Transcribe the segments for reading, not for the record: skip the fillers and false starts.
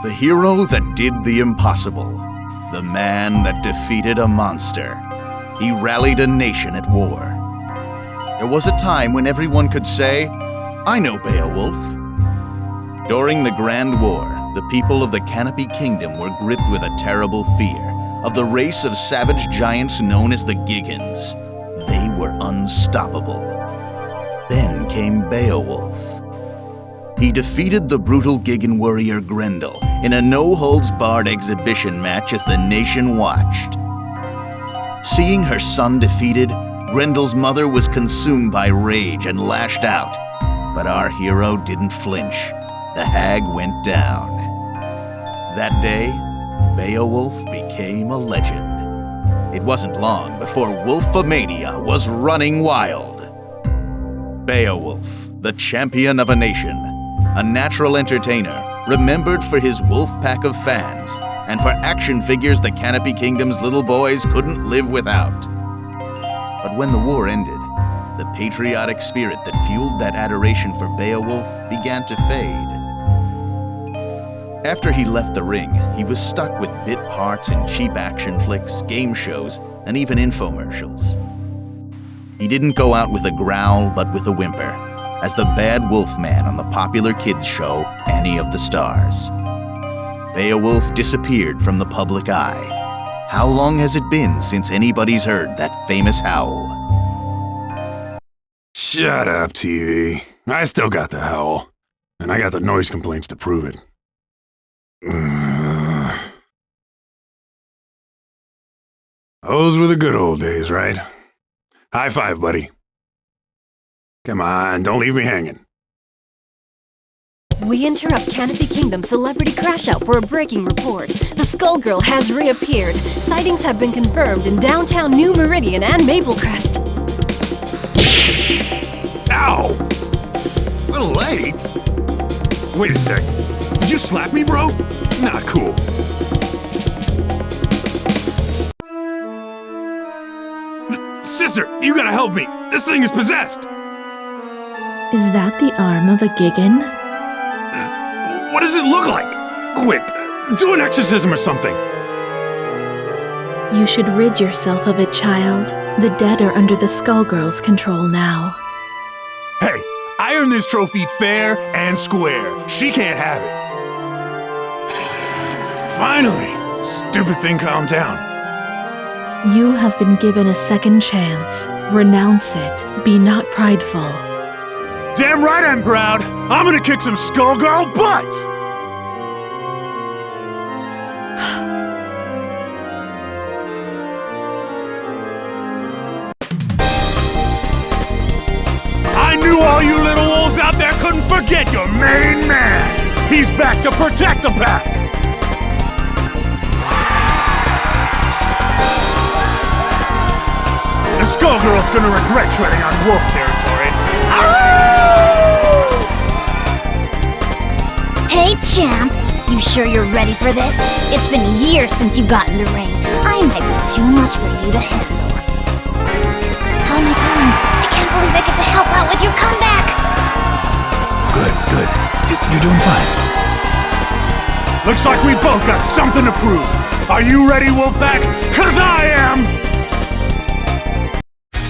The hero that did the impossible. The man that defeated a monster. He rallied a nation at war. There was a time when everyone could say, "I know Beowulf." During the Grand War, the people of the Canopy Kingdom were gripped with a terrible fear of the race of savage giants known as the Giggans. They were unstoppable. Then came Beowulf. He defeated the brutal Giggan warrior Grendel in a no-holds-barred exhibition match as the nation watched. Seeing her son defeated, Grendel's mother was consumed by rage and lashed out. But our hero didn't flinch. The hag went down. That day, Beowulf became a legend. It wasn't long before Wolfomania was running wild. Beowulf, the champion of a nation, a natural entertainer, remembered for his wolf pack of fans, and for action figures the Canopy Kingdom's little boys couldn't live without. But when the war ended, the patriotic spirit that fueled that adoration for Beowulf began to fade. After he left the ring, he was stuck with bit parts in cheap action flicks, game shows, and even infomercials. He didn't go out with a growl, but with a whimper, as the bad wolf man on the popular kids show Annie of the Stars. Beowulf disappeared from the public eye. How long has it been since anybody's heard that famous howl? Shut up, TV. I still got the howl. And I got the noise complaints to prove it. Those were the good old days, right? High five, buddy. Come on, don't leave me hanging. We interrupt Canopy Kingdom Celebrity Crash Out for a breaking report. The Skullgirl has reappeared. Sightings have been confirmed in downtown New Meridian and Maplecrest. Ow! A little late? Wait a sec. Did you slap me, bro? Not cool. Sister, you gotta help me. This thing is possessed. Is that the arm of a Giggan? What does it look like? Quick, do an exorcism or something. You should rid yourself of it, child. The dead are under the Skullgirl's control now. Hey, I earned this trophy fair and square. She can't have it. Finally, stupid thing calmed down. You have been given a second chance. Renounce it. Be not prideful. Damn right I'm proud. I'm gonna kick some Skullgirl butt! I knew all you little wolves out there couldn't forget your main man. He's back to protect the pack. The Skullgirl's gonna regret treading on wolf territory. Hey, champ! You sure you're ready for this? It's been years since you got in the ring. I might be too much for you to handle. How am I doing? I can't believe I get to help out with your comeback! Good. You're doing fine. Looks like we both got something to prove. Are you ready, Wolfpack? 'Cause I am!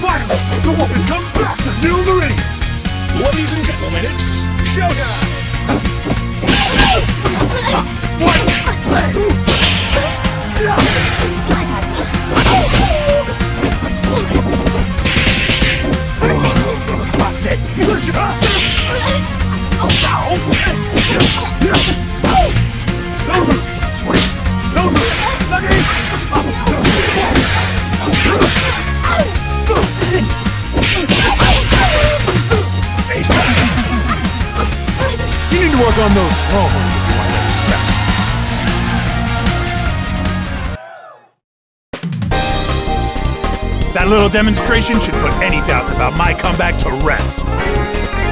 Finally, the wolf has come back to New Meridian! Ladies and gentlemen, it's showtime! You need to work on those hormones if you want to get strapped. That little demonstration should put any doubts about my comeback to rest.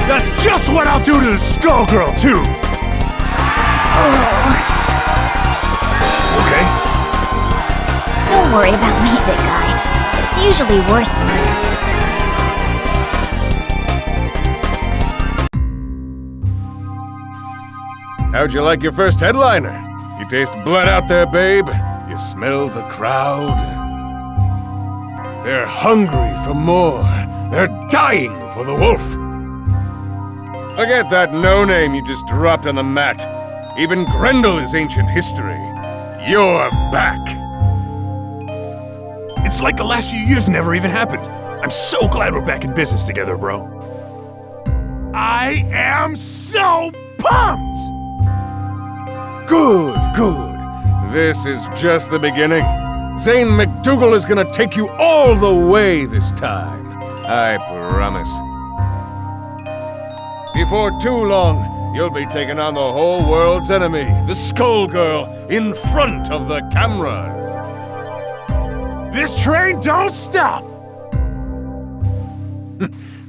That's just what I'll do to the Skullgirl, too! Okay? Don't worry about me, big guy. It's usually worse than this. How'd you like your first headliner? You taste blood out there, babe? You smell the crowd? They're hungry for more. They're dying for the wolf. Forget that no-name you just dropped on the mat. Even Grendel is ancient history. You're back. It's like the last few years never even happened. I'm so glad we're back in business together, bro. I am so pumped! Good, good. This is just the beginning. Zane McDougal is gonna take you all the way this time. I promise. Before too long, you'll be taking on the whole world's enemy, the Skullgirl, in front of the cameras. This train don't stop!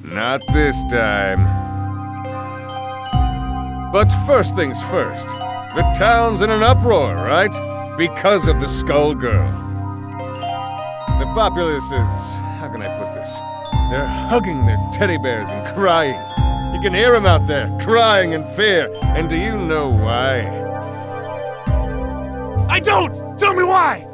Not this time. But first things first. The town's in an uproar, right? Because of the Skullgirl. The populace is... how can I put this? They're hugging their teddy bears and crying. You can hear them out there, crying in fear. And do you know why? I don't! Tell me why!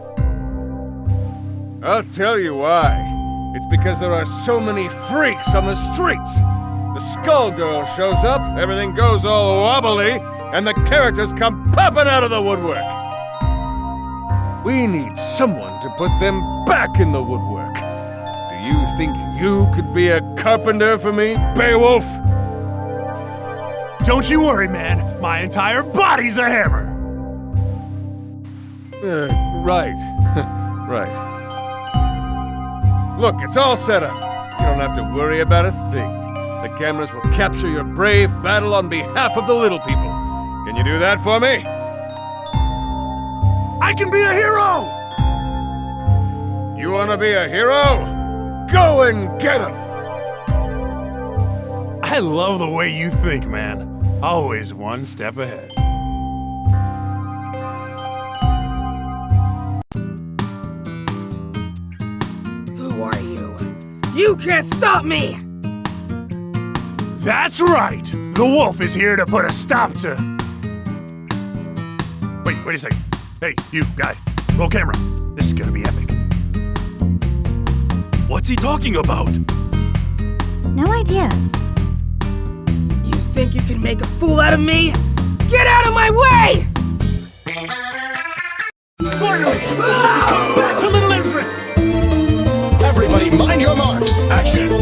I'll tell you why. It's because there are so many freaks on the streets. The Skullgirl shows up, everything goes all wobbly, and the characters come popping out of the woodwork. We need someone to put them back in the woodwork. Do you think you could be a carpenter for me, Beowulf? Don't you worry, man. My entire body's a hammer. Right. Right. Look, it's all set up. You don't have to worry about a thing. The cameras will capture your brave battle on behalf of the little people. Can you do that for me? I can be a hero! You want to be a hero? Go and get him! I love the way you think, man. Always one step ahead. Who are you? You can't stop me! That's right! The wolf is here to put a stop to... Wait a second. Hey, you, guy. Roll camera. This is gonna be epic. What's he talking about? No idea. You think you can make a fool out of me? Get out of my way! Finally! He's coming back to Little Israel! Everybody, mind your marks. Action.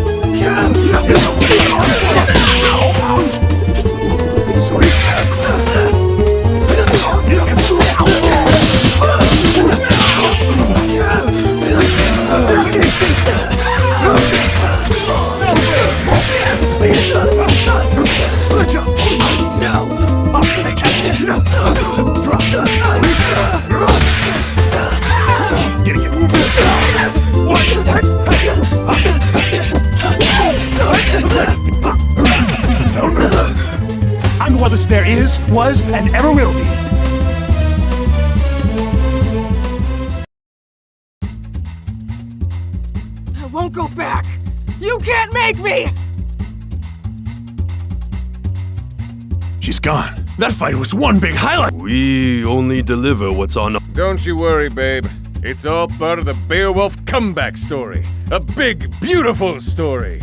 I'm the wildest there is, was, and ever will be. I won't go back! You can't make me! She's gone. That fight was one big highlight. We only deliver what's on. Don't you worry, babe. It's all part of the Beowulf comeback story. A big, beautiful story.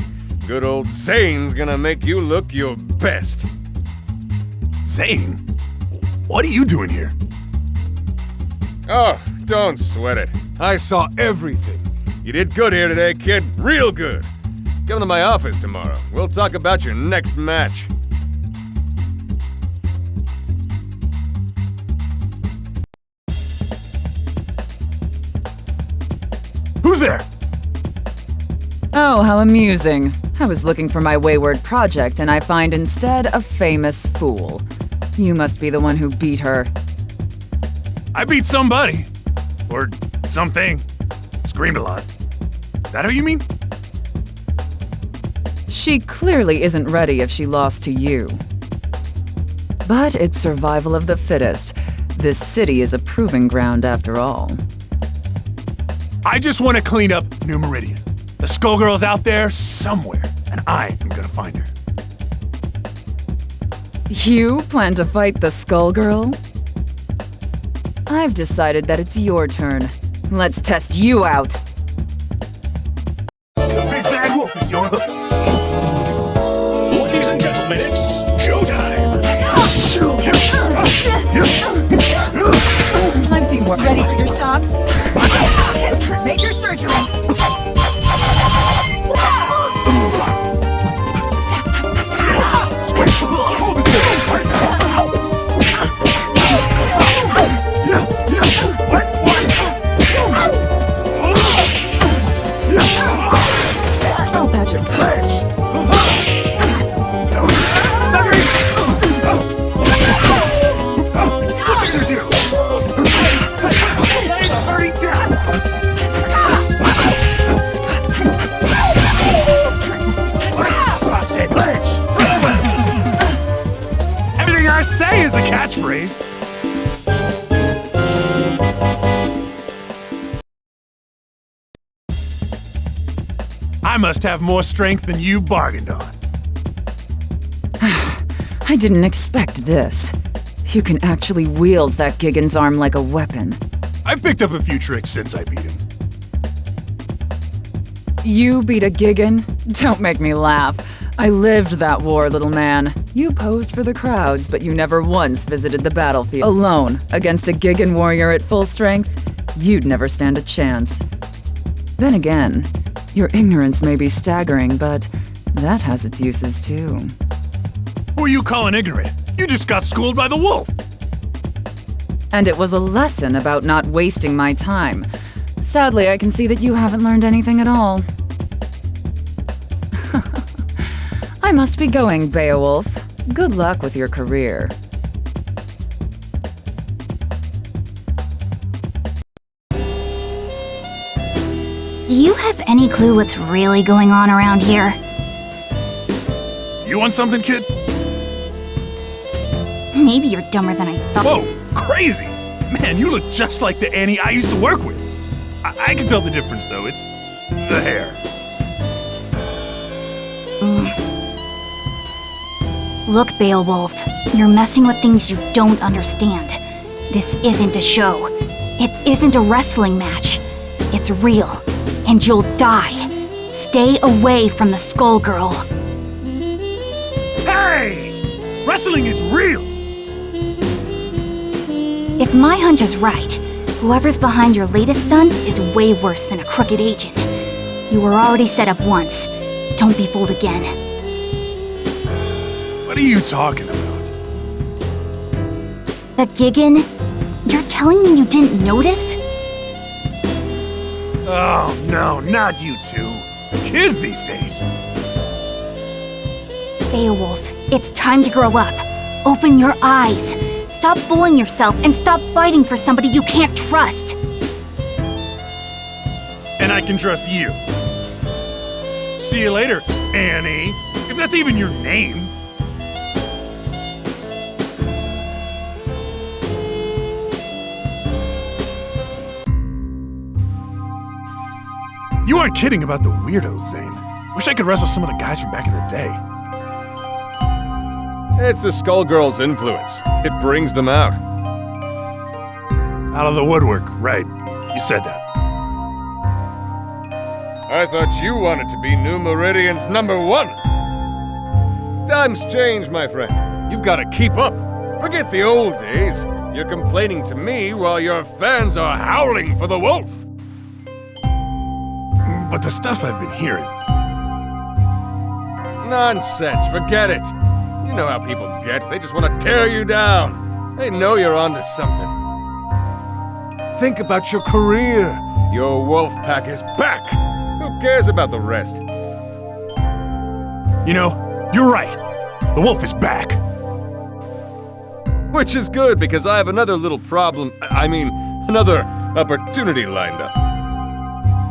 Good old Zane's gonna make you look your best. Zane? What are you doing here? Oh, don't sweat it. I saw everything. You did good here today, kid. Real good. Come to my office tomorrow. We'll talk about your next match. Who's there? Oh, how amusing. I was looking for my wayward project, and I find instead a famous fool. You must be the one who beat her. I beat somebody. Or something. Screamed a lot. That who you mean? She clearly isn't ready if she lost to you. But it's survival of the fittest. This city is a proving ground after all. I just want to clean up New Meridian. The Skullgirl's out there somewhere, and I am gonna find her. You plan to fight the Skullgirl? I've decided that it's your turn. Let's test you out. The big bad wolf is your hook. Ladies and gentlemen, it's showtime! I've seen more. Ready for your shots? Major surgery! I'll patch it. Everything I say is a catchphrase. I must have more strength than you bargained on. I didn't expect this. You can actually wield that Gigan's arm like a weapon. I've picked up a few tricks since I beat him. You beat a Gigan? Don't make me laugh. I lived that war, little man. You posed for the crowds, but you never once visited the battlefield. Alone, against a Gigan warrior at full strength, you'd never stand a chance. Then again, your ignorance may be staggering, but that has its uses too. Who are you calling ignorant? You just got schooled by the wolf. And it was a lesson about not wasting my time. Sadly, I can see that you haven't learned anything at all. I must be going, Beowulf. Good luck with your career. Do you have any clue what's really going on around here? You want something, kid? Maybe you're dumber than I thought. Whoa, crazy! Man, you look just like the Annie I used to work with. I can tell the difference, though. It's the hair. Look, Beowulf, you're messing with things you don't understand. This isn't a show. It isn't a wrestling match. It's real, and you'll die. Stay away from the Skullgirl. Hey! Wrestling is real! If my hunch is right, whoever's behind your latest stunt is way worse than a crooked agent. You were already set up once. Don't be fooled again. What are you talking about? The Gigan? You're telling me you didn't notice? Oh, no, not you two. Kids these days. Beowulf, it's time to grow up. Open your eyes. Stop fooling yourself and stop fighting for somebody you can't trust. And I can trust you. See you later, Annie. If that's even your name. You aren't kidding about the weirdos, Zane. Wish I could wrestle some of the guys from back in the day. It's the Skullgirl's influence. It brings them out. Out of the woodwork, right. You said that. I thought you wanted to be New Meridian's #1. Times change, my friend. You've got to keep up. Forget the old days. You're complaining to me while your fans are howling for the wolf. But the stuff I've been hearing... Nonsense, forget it. You know how people get. They just want to tear you down. They know you're onto something. Think about your career. Your wolf pack is back. Who cares about the rest? You know, you're right. The wolf is back. Which is good, because I have another little problem. Another opportunity lined up.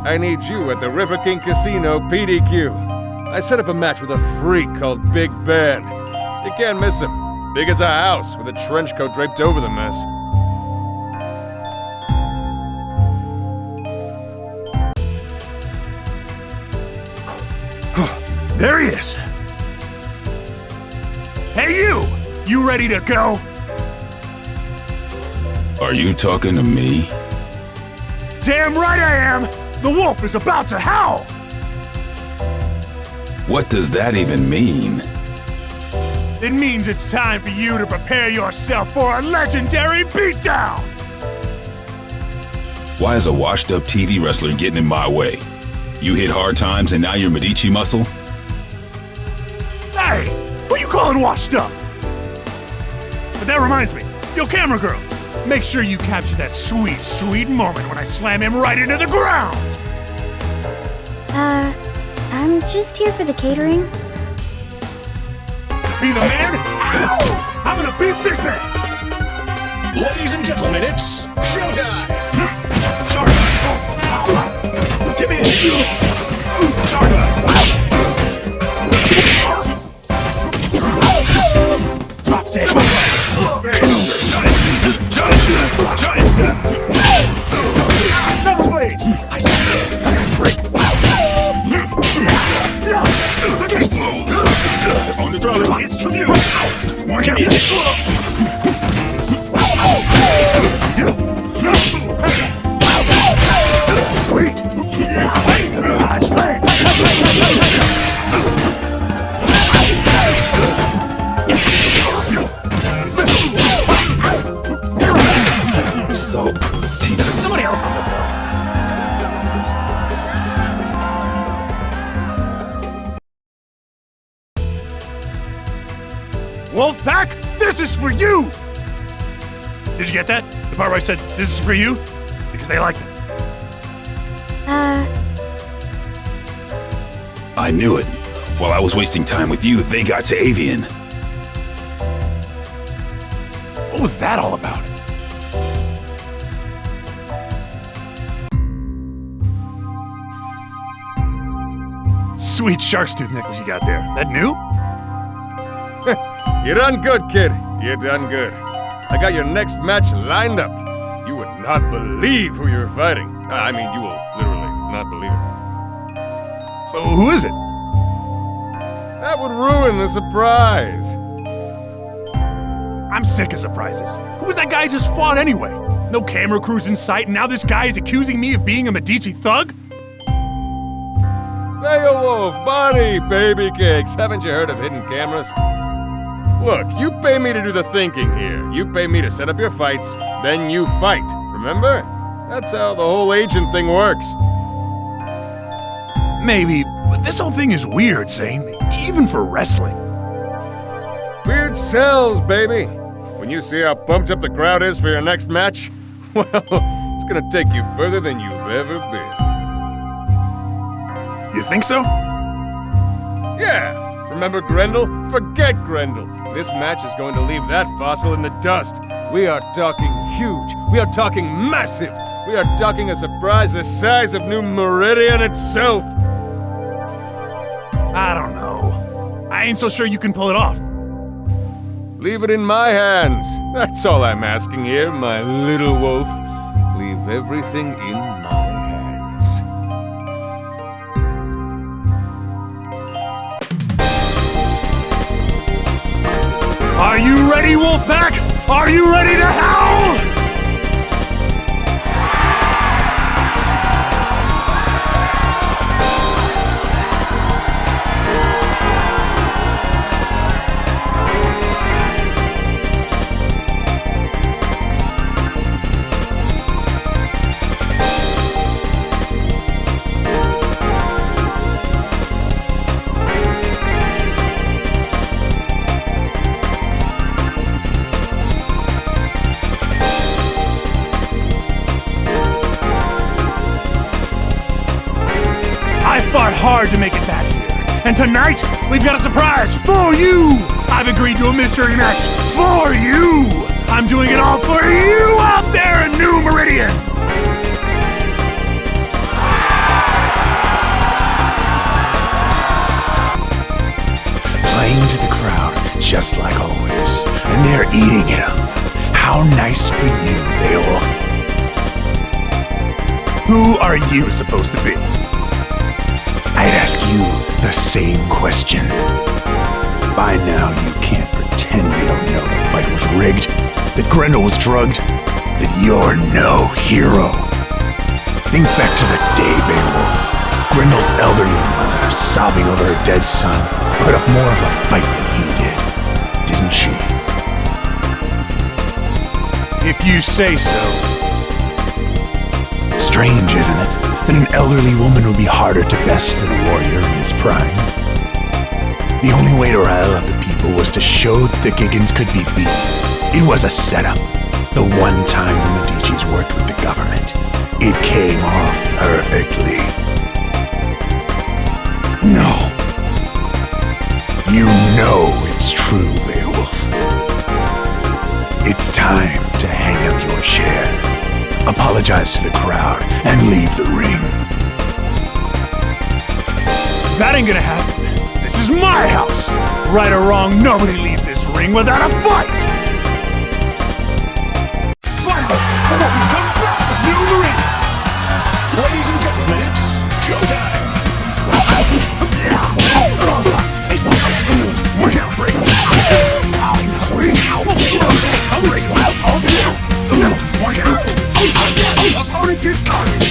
I need you at the River King Casino PDQ. I set up a match with a freak called Big Ben. You can't miss him. Big as a house, with a trench coat draped over the mess. There he is. Hey, you! You ready to go? Are you talking to me? Damn right I am! The wolf is about to howl! What does that even mean? It means it's time for you to prepare yourself for a legendary beatdown! Why is a washed-up TV wrestler getting in my way? You hit hard times and now you're Medici muscle? Hey! Who you calling washed up? But that reminds me, yo camera girl, make sure you capture that sweet, sweet moment when I slam him right into the ground! I'm just here for the catering. Be the man? Ow! I'm gonna beat Big Man! Ladies and gentlemen, it's showtime! Give me it! Stardust! Drop dead! Giant step! Knuckles blade! I stand break! Explode! On the draw, it's tribute! Give me it! Sweet! Salt, peanuts. Somebody else on the bill. Wolfpack, this is for you! Did you get that? The part where I said, this is for you? Because they liked it. I knew it. While I was wasting time with you, they got to Avian. What was that all about? Sweet shark's tooth necklace you got there. That new? You done good, kid. You done good. I got your next match lined up. You would not believe who you're fighting. I mean, you will literally not believe it. So who is it? That would ruin the surprise. I'm sick of surprises. Who was that guy who just fought anyway? No camera crews in sight, and now this guy is accusing me of being a Medici thug? BEWOLF, buddy, baby cakes. Haven't you heard of hidden cameras? Look, you pay me to do the thinking here. You pay me to set up your fights, then you fight. Remember? That's how the whole agent thing works. Maybe, but this whole thing is weird, Zane. Even for wrestling. Weird sells, baby. When you see how pumped up the crowd is for your next match, well, it's gonna take you further than you've ever been. You think so? Yeah. Remember Grendel? Forget Grendel. This match is going to leave that fossil in the dust. We are talking huge. We are talking massive. We are talking a surprise the size of New Meridian itself. I don't know. I ain't so sure you can pull it off. Leave it in my hands. That's all I'm asking here, my little wolf. Leave everything in my hands. Are you ready, Wolfpack? Are you ready to howl? I fought hard to make it back here. And tonight, we've got a surprise for you! I've agreed to a mystery match for you! I'm doing it all for you out there in New Meridian! Playing to the crowd, just like always. And they're eating him. How nice for you, BEWOLF. Who are you supposed to be? I'd ask you the same question. By now, you can't pretend you don't know the fight was rigged, that Grendel was drugged. that you're no hero. Think back to the day, Beowulf. Grendel's elderly mother, sobbing over her dead son, put up more of a fight than he did, didn't she? If you say so. Strange, isn't it, that an elderly woman would be harder to best than a warrior in his prime? The only way to rile up the people was to show that the Giggans could be beaten. It was a setup. The one time the Medicis worked with the government, it came off perfectly. No. You know it's true, Beowulf. It's time to hang up your chair, apologize to the crowd, and leave the ring. That ain't gonna happen. This is my house. Right or wrong, nobody leaves this ring without a fight. Finally, Wolfie's come back to New Marine. Ladies and gentlemen, it's showtime. Work out, break. Work out. Opponent discarded.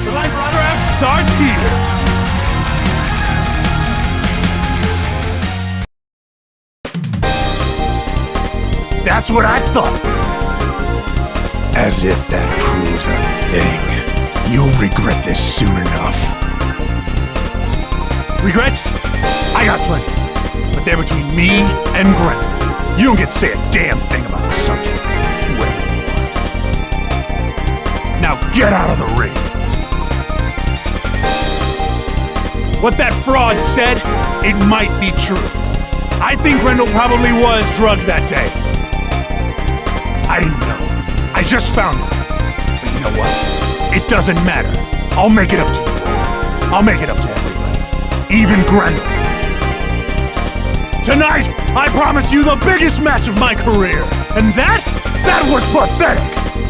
The life runner starts here. That's what I thought. As if that proves a thing. You'll regret this soon enough. Regrets? I got plenty. But they're between me and Grendel. You don't get to say a damn thing about the subject. Whoever you are. Now get out of the ring. What that fraud said, it might be true. I think Grendel probably was drugged that day. I didn't know. I just found out. But you know what? It doesn't matter. I'll make it up to you all. I'll make it up to everybody. Even Grendel. Tonight, I promise you the biggest match of my career. And that was pathetic.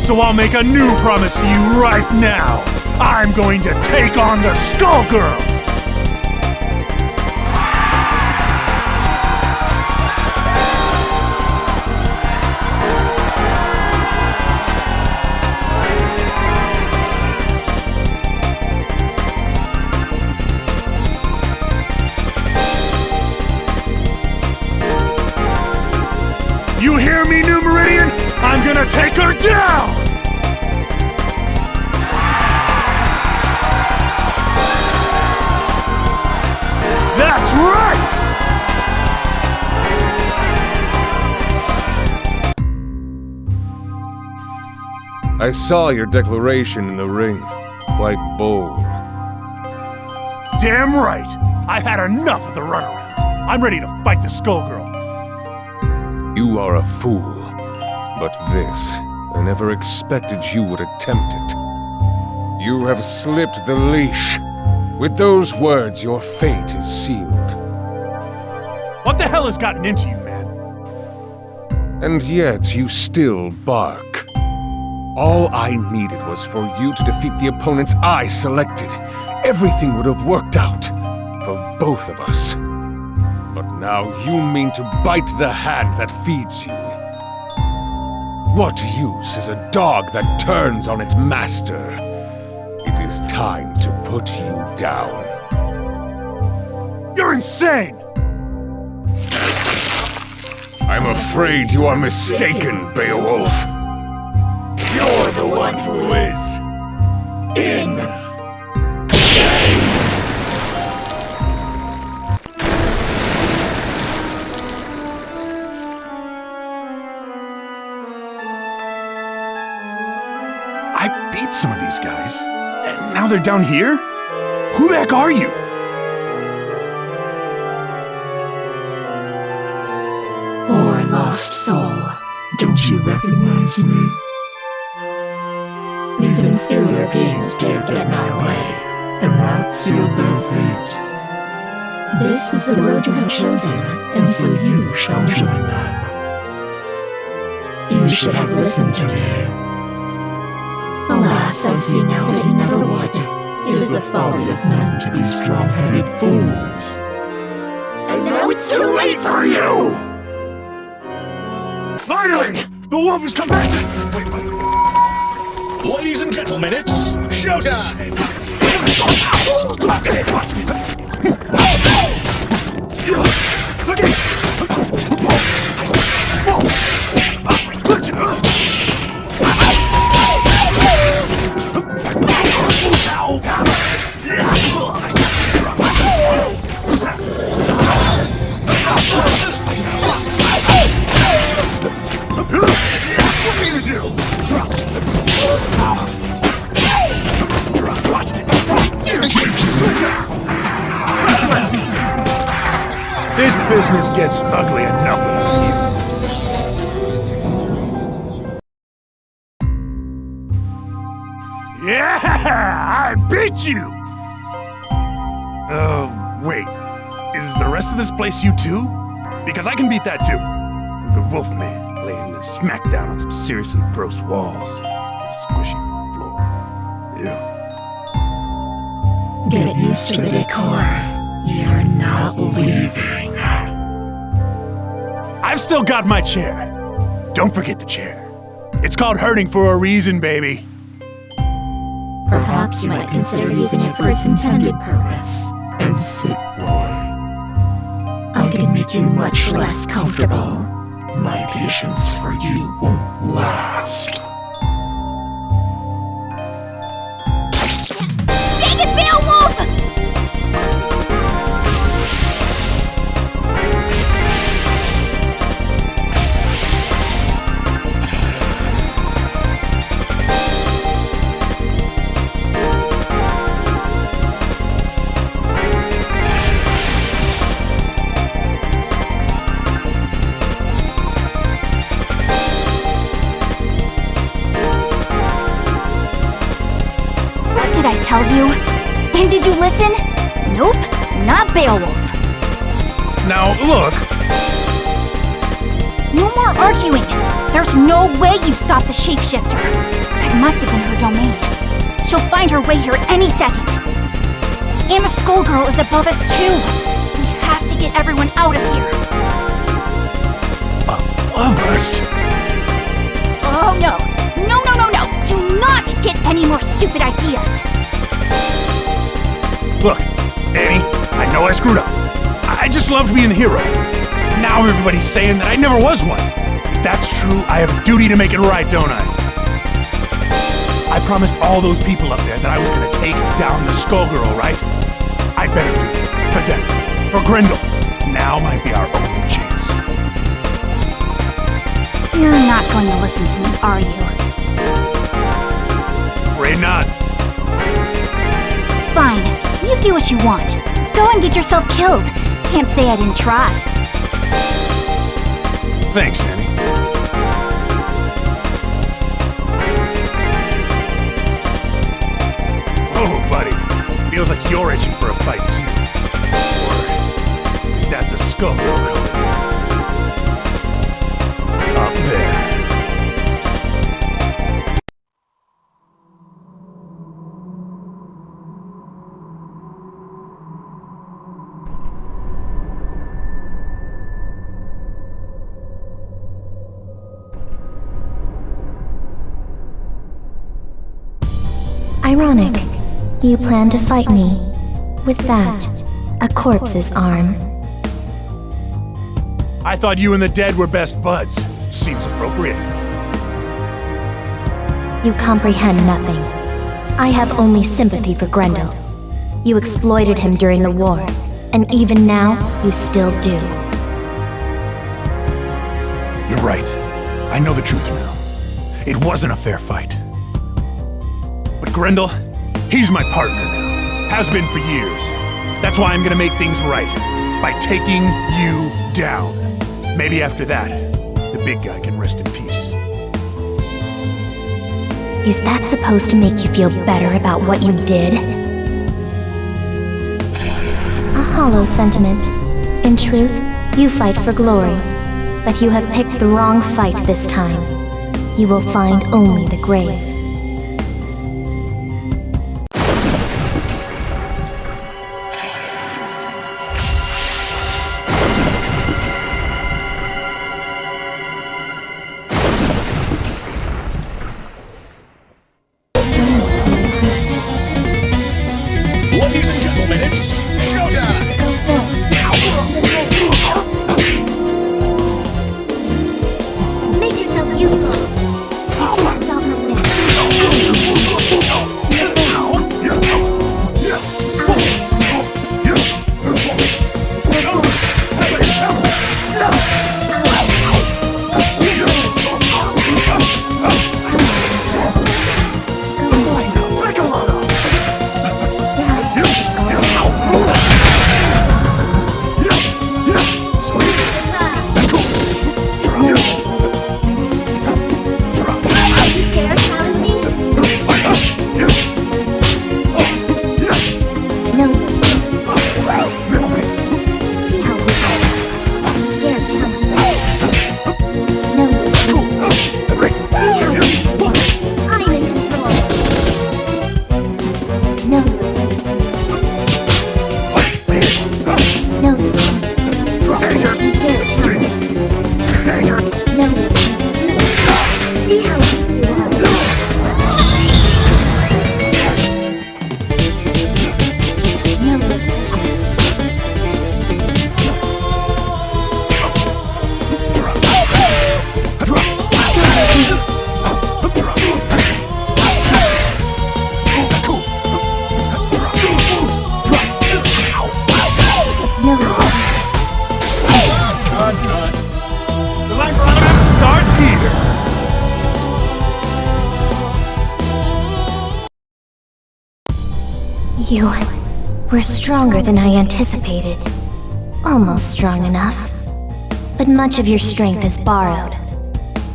So I'll make a new promise to you right now. I'm going to take on the Skullgirl. You hear me, New Meridian? I'm gonna take her down! That's right! I saw your declaration in the ring. Quite bold. Damn right! I had enough of the runaround. I'm ready to fight the Skullgirl. You are a fool. But this, I never expected you would attempt it. You have slipped the leash. With those words, your fate is sealed. What the hell has gotten into you, man? And yet, you still bark. All I needed was for you to defeat the opponents I selected. Everything would have worked out for both of us. But now you mean to bite the hand that feeds you. What use is a dog that turns on its master? It is time to put you down. You're insane! I'm afraid you are mistaken, Beowulf. You're the one who is in. I beat some of these guys, and now they're down here? Who the heck are you? my lost soul. Don't you recognize me? These inferior beings dared get in our way, and that sealed their fate. This is the road you have chosen, and so you shall join them. You should have listened to me. Alas, I see now that you never would. It is the folly of men to be strong-headed fools. And now it's too late for you! Finally! The wolf has come back! Ladies and gentlemen, it's showtime! What are you gonna do? This business gets ugly enough without you. Yeah! I beat you! Wait. Is the rest of this place you too? Because I can beat that too. The Wolfman laying the smackdown on some seriously gross walls. And squishy floor. Ew. Get used to the decor. You're not leaving. I've still got my chair. Don't forget the chair. It's called hurting for a reason, baby. Perhaps you might consider using it for its intended purpose. And sit, boy. I can make you much less comfortable. My patience for you won't last. Dang it, Beowulf! Did I tell you? And did you listen? Nope, not Beowulf. Now, look. No more arguing. There's no way you stop the shapeshifter. That must have been her domain. She'll find her way here any second. And the Skullgirl is above us too. We have to get everyone out of here. Above us? Oh no. No, no, no, no. Do not get any more stupid ideas. Look, Annie, I know I screwed up. I just loved being the hero. Now everybody's saying that I never was one. If that's true, I have a duty to make it right, don't I? I promised all those people up there that I was gonna take down the Skullgirl, right? I better do it. For them. For Grendel. Now might be our only chance. You're not going to listen to me, are you? Afraid not. Fine. You do what you want. Go and get yourself killed. Can't say I didn't try. Thanks, Annie. Oh, buddy. Feels like you're itching for a fight, too. Or is that the Skullgirl coming? Up there. Ironic. You plan to fight me. With that, a corpse's arm. I thought you and the dead were best buds. Seems appropriate. You comprehend nothing. I have only sympathy for Grendel. You exploited him during the war, and even now, you still do. You're right. I know the truth now. It wasn't a fair fight. But Grendel, he's my partner now. Has been for years. That's why I'm gonna make things right. By taking you down. Maybe after that, the big guy can rest in peace. Is that supposed to make you feel better about what you did? A hollow sentiment. In truth, you fight for glory. But you have picked the wrong fight this time. You will find only the grave. Ladies and gentlemen, it's showtime! Make yourself useful. You can't stop my wish. You were stronger than I anticipated. Almost strong enough. But much of your strength is borrowed.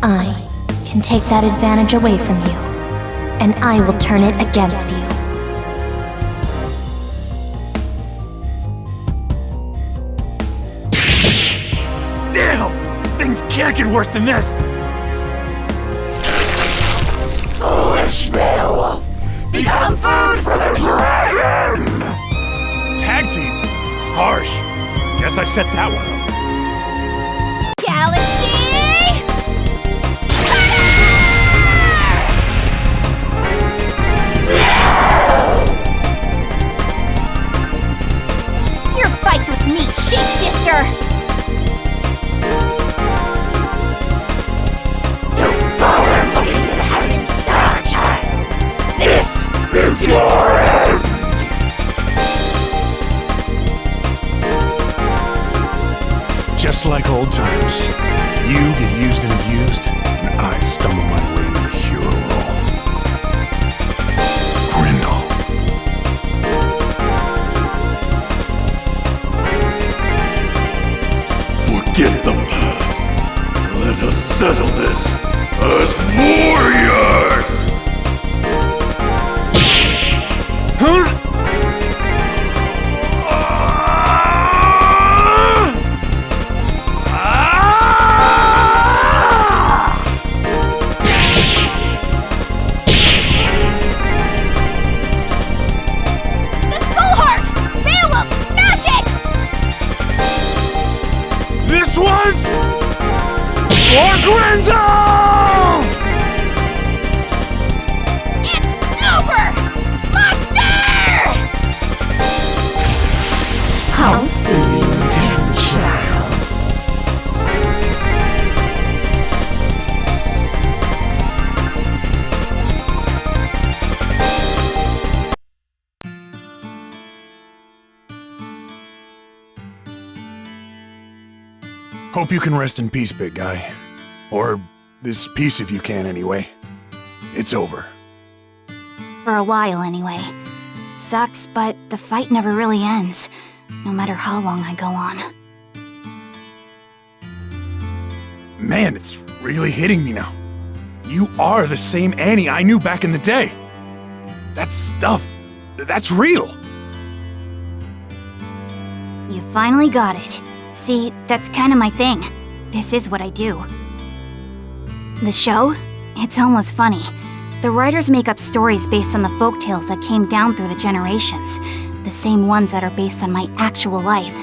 I can take that advantage away from you, and I will turn it against you. Damn! Things can't get worse than this! Foolish BEWOLF! Become food for the dragon! Tag team? Harsh. Guess I set that one up. Galaxy! Your fights with me, shapeshifter! This is your end! Just like old times, you get used and abused, and I stumble my way into the hero role. Grindel. Forget the past. Let us settle this as warriors! This one's for Grindel! It's over! Monster! I'll see you again, child. Hope you can rest in peace, big guy. Or this piece of you can, anyway. It's over. For a while, anyway. Sucks, but the fight never really ends, no matter how long I go on. Man, it's really hitting me now. You are the same Annie I knew back in the day. That stuff, that's real. You finally got it. See, that's kinda my thing. This is what I do. The show? It's almost funny. The writers make up stories based on the folktales that came down through the generations. The same ones that are based on my actual life.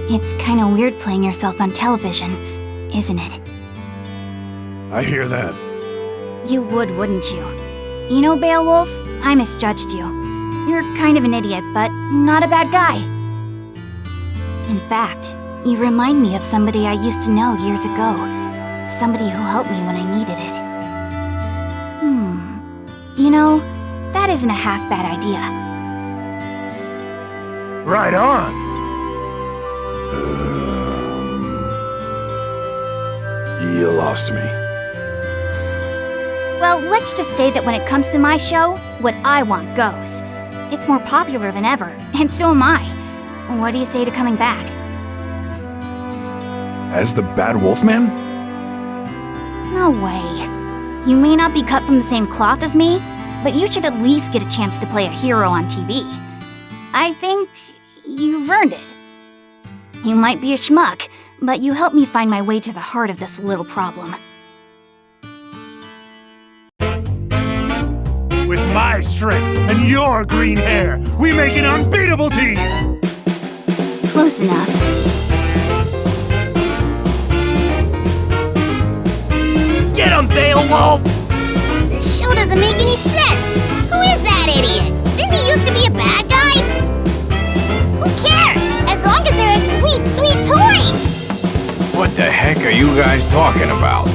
It's kinda weird playing yourself on television, isn't it? I hear that. You would, wouldn't you? You know, Beowulf, I misjudged you. You're kind of an idiot, but not a bad guy. In fact, you remind me of somebody I used to know years ago. Somebody who helped me when I needed it. You know, that isn't a half-bad idea. Right on. You lost me. Well, let's just say that when it comes to my show, what I want goes. It's more popular than ever, and so am I. What do you say to coming back? As the Bad Wolf Man? No way. You may not be cut from the same cloth as me, but you should at least get a chance to play a hero on TV. I think you've earned it. You might be a schmuck, but you helped me find my way to the heart of this little problem. With my strength and your green hair, we make an unbeatable team! Close enough. Get him, Beowulf! This show doesn't make any sense! Who is that idiot? Didn't he used to be a bad guy? Who cares? As long as there are sweet, sweet toys! What the heck are you guys talking about?